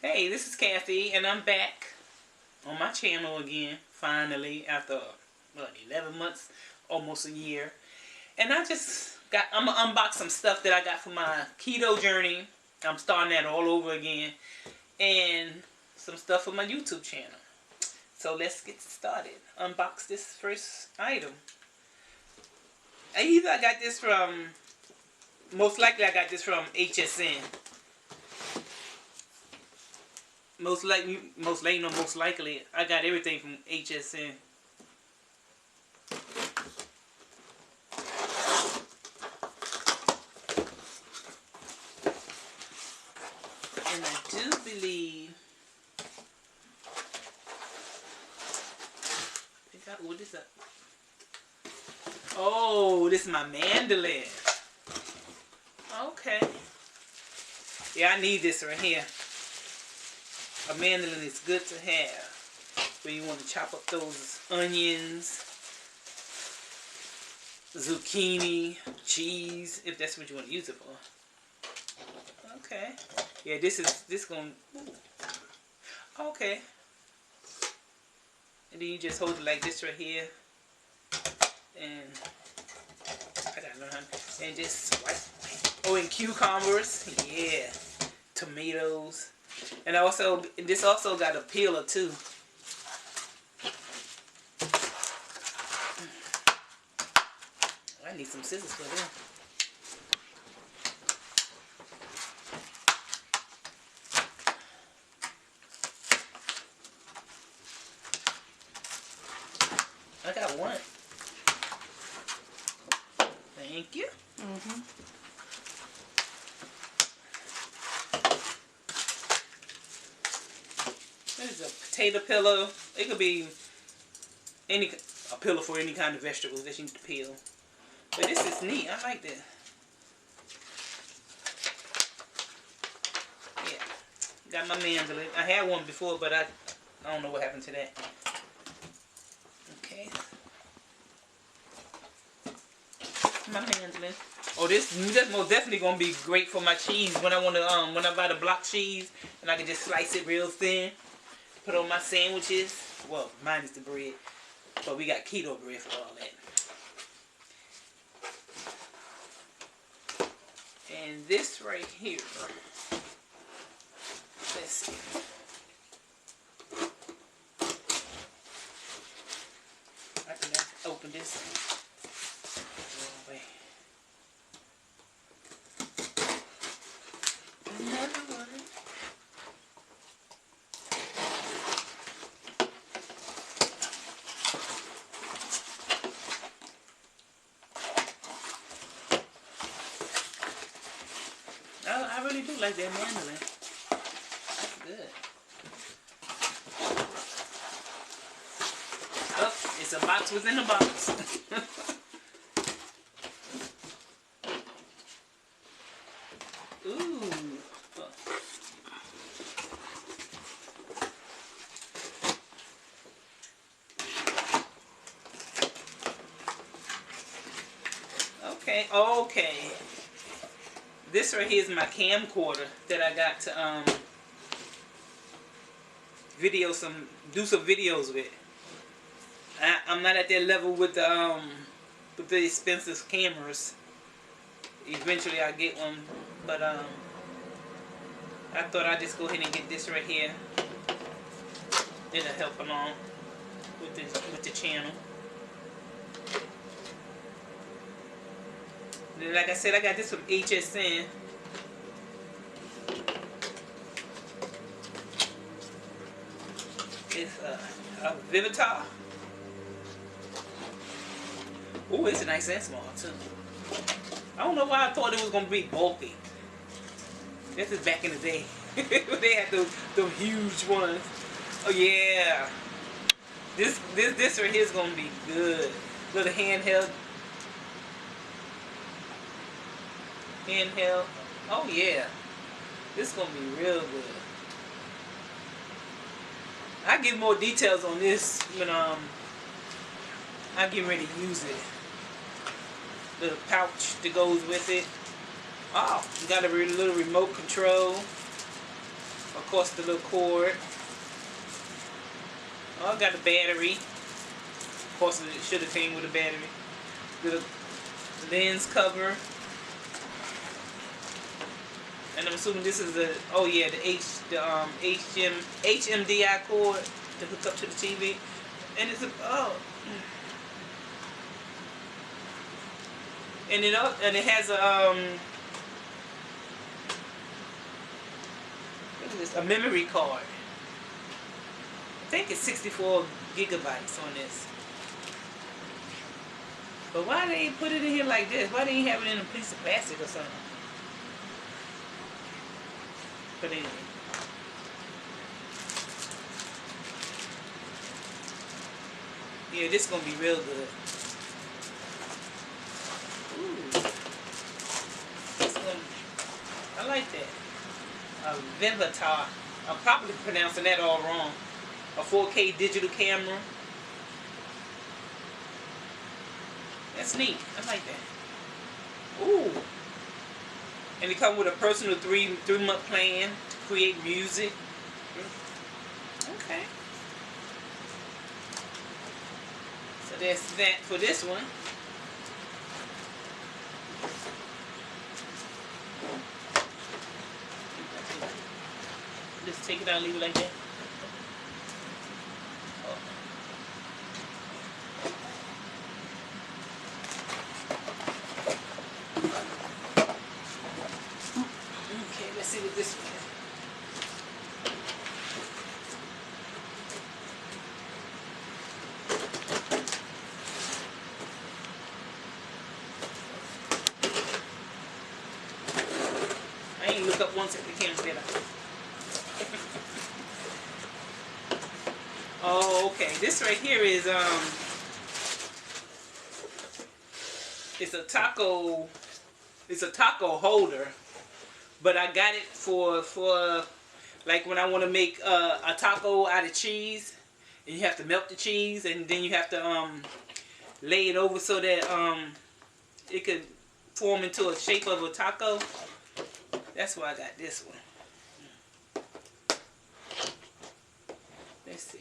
Hey, this is Kathy, and I'm back on my channel again, finally, after, what, 11 months, almost a year. And I'm gonna unbox some stuff that I got for my keto journey. I'm starting that all over again. And some stuff for my YouTube channel. So let's get started. Unbox this first item. I got this from, most likely I got this from HSN. Most likely, I got everything from HSN. And I do believe, what is that? Oh, this is my mandolin. Okay. Yeah, I need this right here. A mandolin is good to have when you want to chop up those onions, zucchini, cheese, if that's what you want to use it for. Okay. Yeah, this gonna. Okay. And then you just hold it like this right here, and I gotta learn how. And just swipe. Oh, and cucumbers. Yeah. Tomatoes. And this also got a peeler too. I need some scissors for them. I got one. Thank you. This is a potato peeler. It could be a peeler for any kind of vegetables that you need to peel. But this is neat. I like that. Yeah. Got my mandolin. I had one before, but I don't know what happened to that. Okay. My mandolin. Oh, this most definitely gonna be great for my cheese when I when I buy the block cheese, and I can just slice it real thin. Put on my sandwiches. Well, mine is the bread, but we got keto bread for all that. And this right here. Let's see. I think I open this. Another one. I really do like that mandolin. That's good. Oh, it's a box within a box. Ooh. Oh. Okay. This right here is my camcorder that I got to do some videos with. I'm not at that level with the expensive cameras. Eventually I'll get one, but I thought I'd just go ahead and get this right here. It'll help along with the channel. Then, like I said, I got this from HSN. It's a Vivitar. Oh, it's nice and small too. I don't know why I thought it was gonna be bulky. This is back in the day. They had those huge ones. Oh yeah. This right here is gonna be good. Little handheld. Oh yeah. This is gonna be real good. I'll give more details on this when I get ready to use it. The pouch that goes with it. Oh, you got a little remote control. Of course, the little cord. Oh, I got a battery. Of course, it should have came with a battery. The lens cover. And I'm assuming this is the, oh yeah, the HMDI cord to hook up to the TV. And it's a, oh. And it has a, what is this? A memory card. I think it's 64 gigabytes on this. But why they put it in here like this? Why they ain't have it in a piece of plastic or something? But anyway. Yeah, this is going to be real good. Ooh. I like that. A Vivitar. I'm probably pronouncing that all wrong. A 4K digital camera. That's neat. I like that. Ooh. And it comes with a personal three-month plan to create music. Okay. So that's that for this one. Just take it out and leave it like that. Okay, let's see what this one is. I ain't look up once at the camera, did I? Oh, okay. This right here is it's a taco holder, but I got it for like when I want to make a taco out of cheese, and you have to melt the cheese, and then you have to lay it over so that it could form into a shape of a taco. That's why I got this one. Let's see.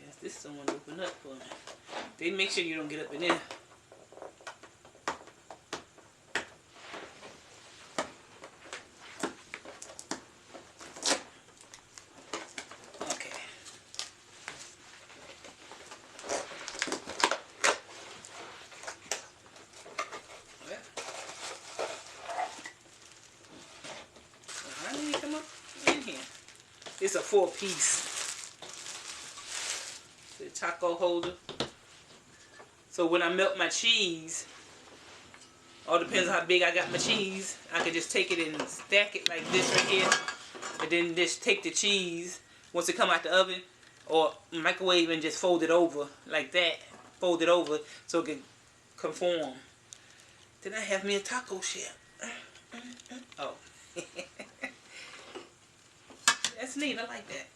Yes, this someone open up for me. They make sure you don't get up in there. It's a 4-piece. The taco holder. So when I melt my cheese, all depends on how big I got my cheese, I can just take it and stack it like this right here. And then just take the cheese once it come out the oven, or microwave, and just fold it over like that. Fold it over so it can conform. Then I have me a taco shell. Oh. That's neat. I like that.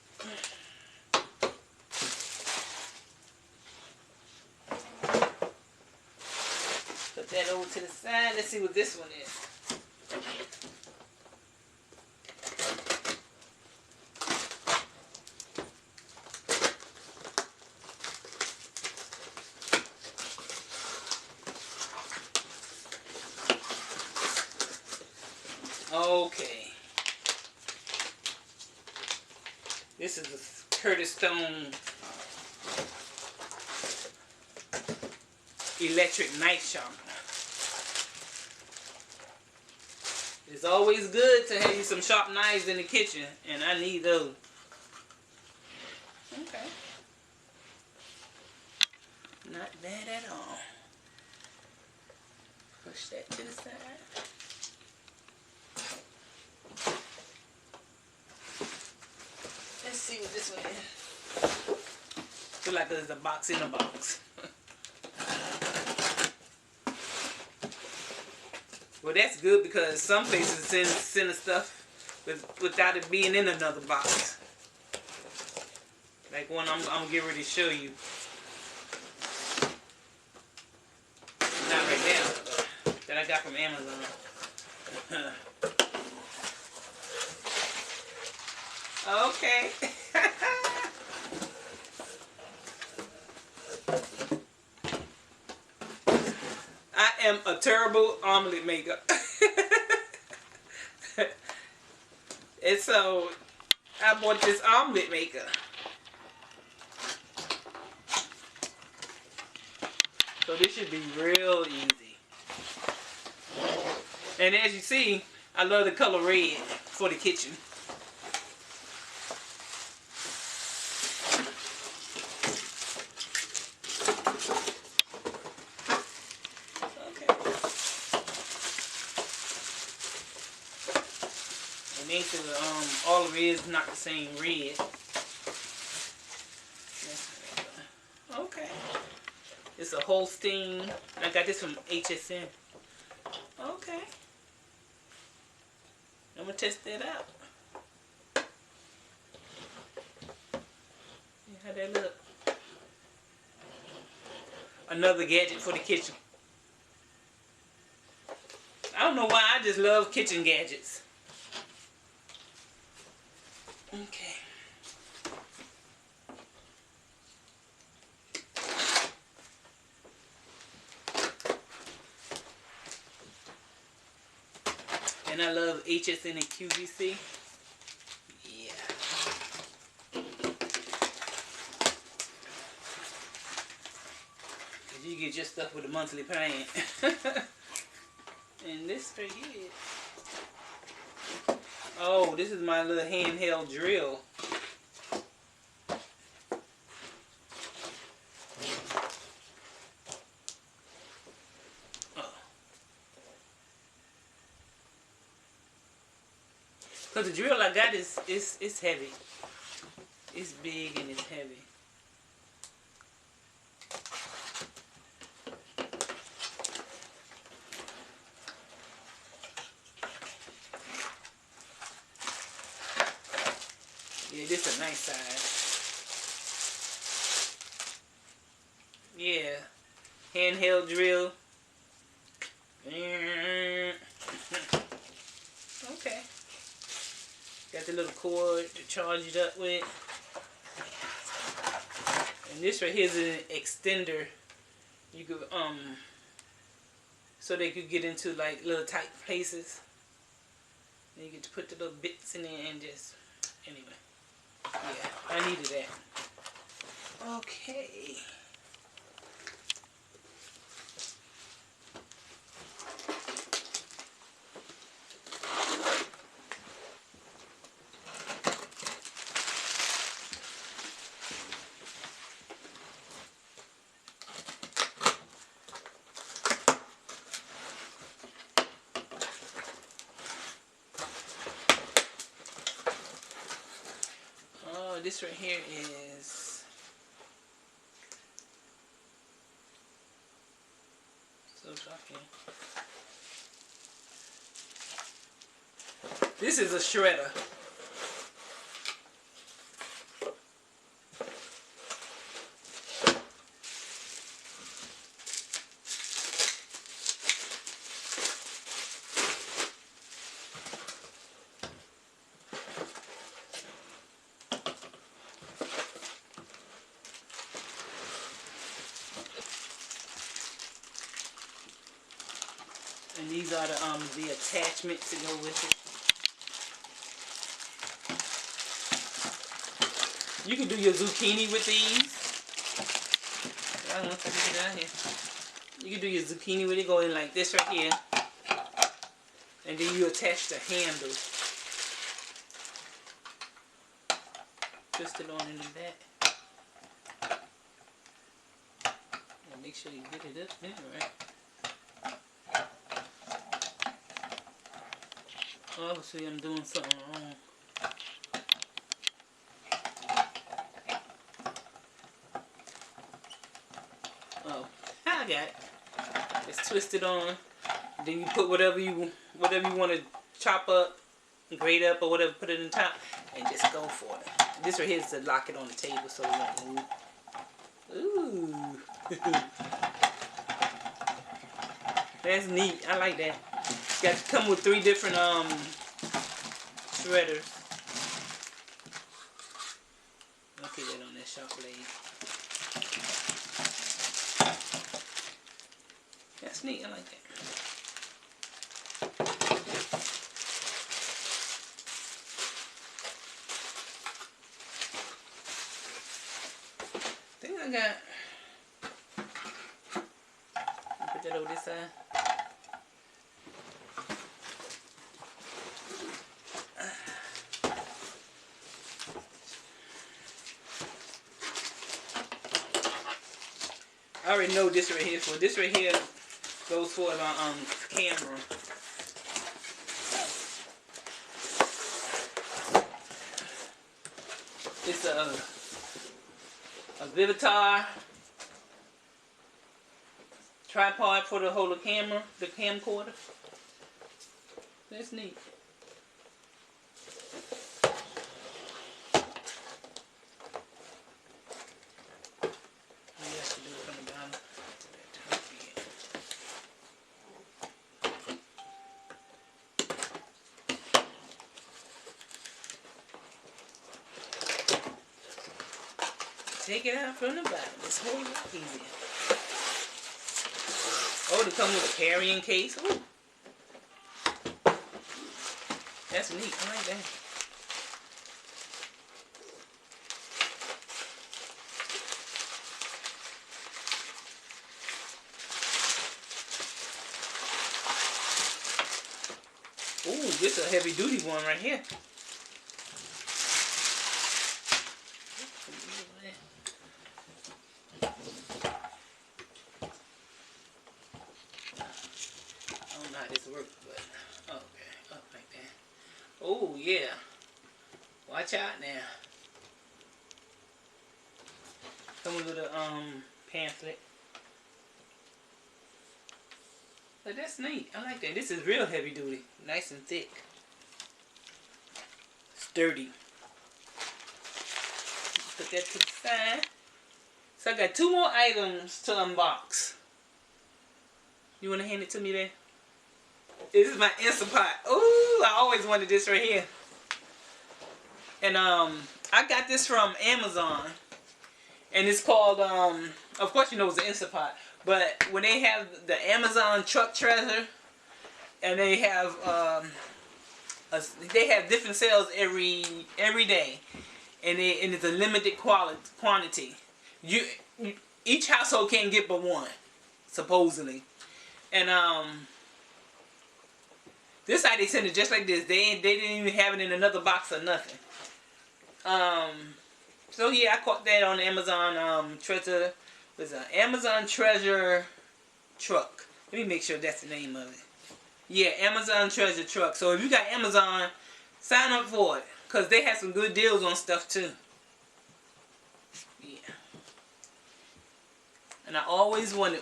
Put that over to the side. Let's see what this one is. Okay. This is a Curtis Stone electric knife sharpener. It's always good to have you some sharp knives in the kitchen, and I need those. Okay. Not bad at all. Push that to the side. Let's see what this one is. Feel like there's a box in a box. Well, that's good because some places send us stuff without it being in another box. Like one I'm getting ready to show you. I got from Amazon. Okay. I am a terrible omelet maker. And so I bought this omelet maker. So this should be real easy. And as you see, I love the color red for the kitchen. Make sure all the red's not the same red. Okay. It's a Holstein. I got this from HSN. Okay. I'm gonna test that out. How that look? Another gadget for the kitchen. I don't know why, I just love kitchen gadgets. Okay. And I love HSN and QVC. Yeah. Cause you get your stuff with a monthly plan. And this right here. Oh, this is my little handheld drill. Because the drill I got is heavy. It's big and it's heavy. Yeah, this is a nice size. Yeah. Handheld drill. Okay. Got the little cord to charge it up with. And this right here is an extender. You could so they could get into like little tight places. And you get to put the little bits in there and just anyway. Yeah, I needed that. Okay. This right here is so shocking. This is a shredder. And these are the attachments to go with it. You can do your zucchini with these. I don't know if I can get it out here. You can do your zucchini with it, go in like this right here. And then you attach the handle. Twist it on into that. And make sure you get it up there, right? Obviously, I'm doing something wrong. Oh, I got it. Just twist it on. Then you put whatever you want to chop up, grate up, or whatever. Put it in top, and just go for it. This right here is to lock it on the table so it won't move. Ooh. That's neat. I like that. Got to come with 3 different shredders. I'll put that on that sharp blade. That's neat. I like that. I think I got. Put that over this side. I already know this right here for. This right here goes for my camera. It's a Vivitar Tripod for the whole camera, the camcorder. That's neat. Take it out from the bottom. It's a whole lot easier. Oh, to come with a carrying case. Ooh. That's neat. I like that. Ooh, this is a heavy duty one right here. Oh yeah, watch out now. Come with a pamphlet. But that's neat. I like that. This is real heavy duty, nice and thick, sturdy. Put that to the side. So I got 2 more items to unbox. You wanna hand it to me there? This is my Insta Pot. Ooh, I always wanted this right here. And I got this from Amazon. And it's called of course you know it's an Insta Pot, but when they have the Amazon truck treasure, and they have different sales every day, and it's a limited quantity. Each household can't get but one, supposedly. And this side they sent it just like this. They didn't even have it in another box or nothing. So yeah, I caught that on Amazon treasure. It's an Amazon treasure truck. Let me make sure that's the name of it. Yeah, Amazon treasure truck. So if you got Amazon, sign up for it, cause they have some good deals on stuff too. Yeah. And I always wanted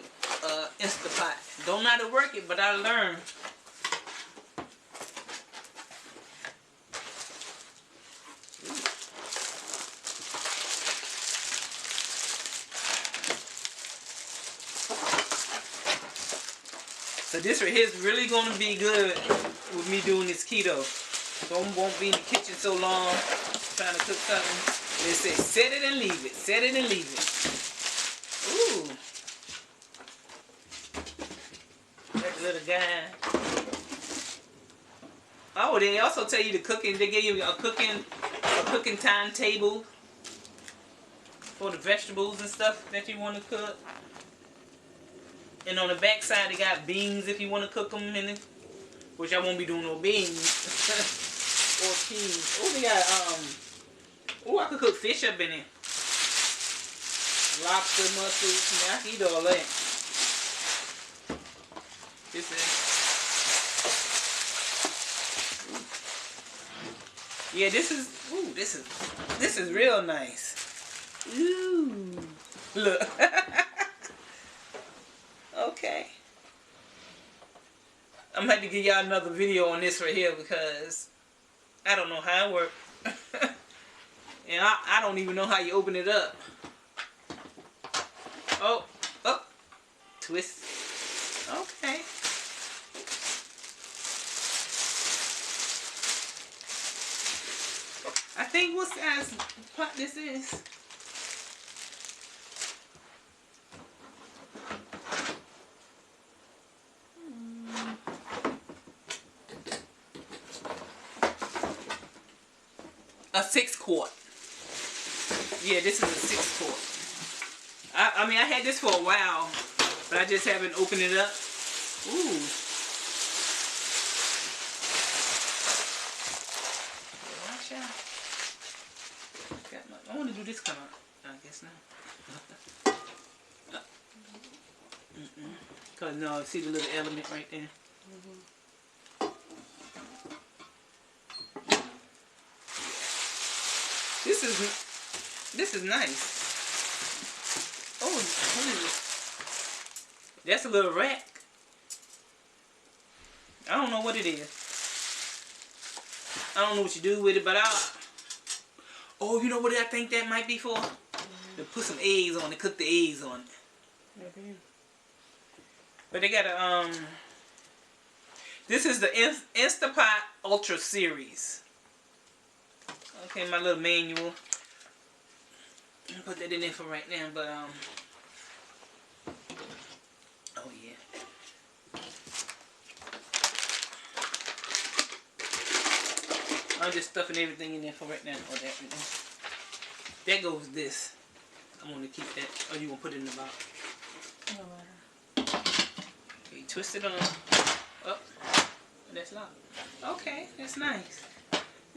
Insta Pot. Don't know how to work it, but I learned. So this right here is really going to be good with me doing this keto. So I won't be in the kitchen so long trying to cook something. They say set it and leave it. Set it and leave it. Ooh. That little guy. Oh, they also tell you the cooking. They give you a cooking timetable for the vegetables and stuff that you want to cook. And on the back side, they got beans if you want to cook them in it. Which I won't be doing no beans. Or peas. Oh, they got, oh, I could cook fish up in it. Lobster, mussels. Yeah, I can eat all that. This is, yeah, this is real nice. Ooh. Look. Okay. I'm going to have to give y'all another video on this right here because I don't know how it works. And I don't even know how you open it up. Oh, twist. Okay. think what size pot this is. A 6-quart. Yeah, this is a 6-quart. I mean, I had this for a while, but I just haven't opened it up. Ooh. Watch out. I want to do this come out. I guess not. Because no, see the little element right there? This is nice. Oh, what is this? That's a little rack. I don't know what it is. I don't know what you do with it, but oh, you know what I think that might be for? To put some eggs on it, cook the eggs on it. But they got a this is the Insta Pot Ultra Series. Okay, my little manual. I'll put that in there for right now, but oh yeah. I'm just stuffing everything in there for right now. Oh, that goes this. I'm gonna keep that. Or you gonna put it in the box? No matter. Okay, twist it on. Oh, that's locked. Okay, that's nice.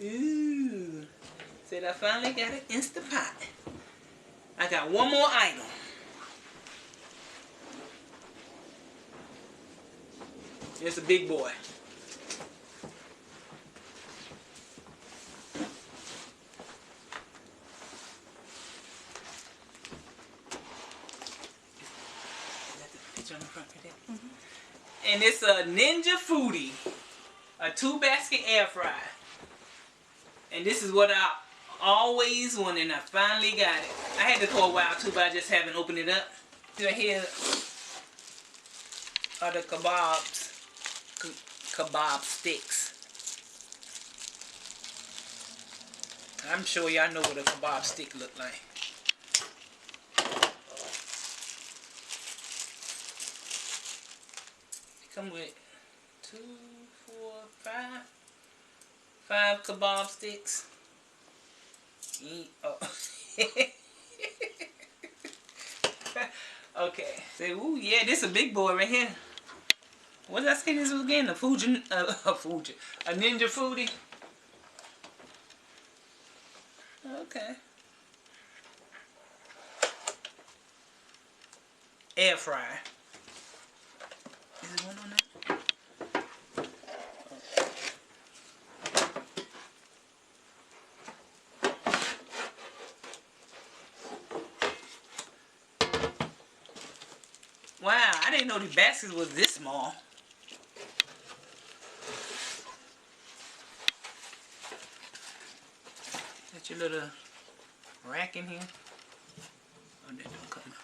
Ooh. Said I finally got an Insta Pot. I got one more item. It's a big boy. And it's a Ninja Foodie, a 2-basket air fryer. And this is what I always wanted, and I finally got it. I had it for a while too, but I just haven't opened it up. Right here are the kebab sticks. I'm sure y'all know what a kebab stick look like. They come with 2, 4, 5 kebab sticks. Oh. Okay. Say, ooh, yeah, this is a big boy right here. What did I say this was again? A Ninja Foodie. Okay. Air fryer. Is there one on that? Wow, I didn't know the baskets was this small. Got your little rack in here. Oh, that don't come out.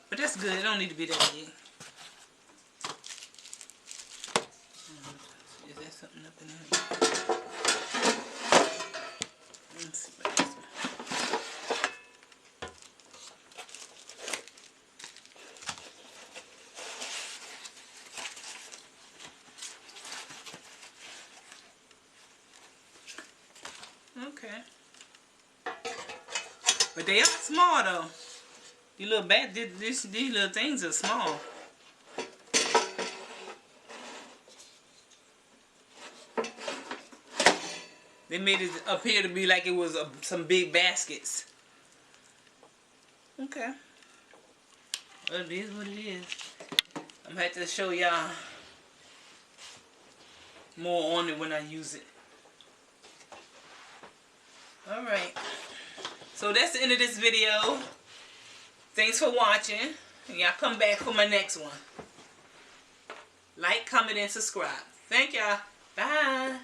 But that's good. It don't need to be that big. Is there something up in there? Let's see what this one. Okay. But they are small though. These little these little things are small. They made it appear to be like it was some big baskets. Okay. Well, it is what it is. I'm gonna have to show y'all more on it when I use it. Alright. So that's the end of this video. Thanks for watching. And y'all come back for my next one. Like, comment, and subscribe. Thank y'all. Bye.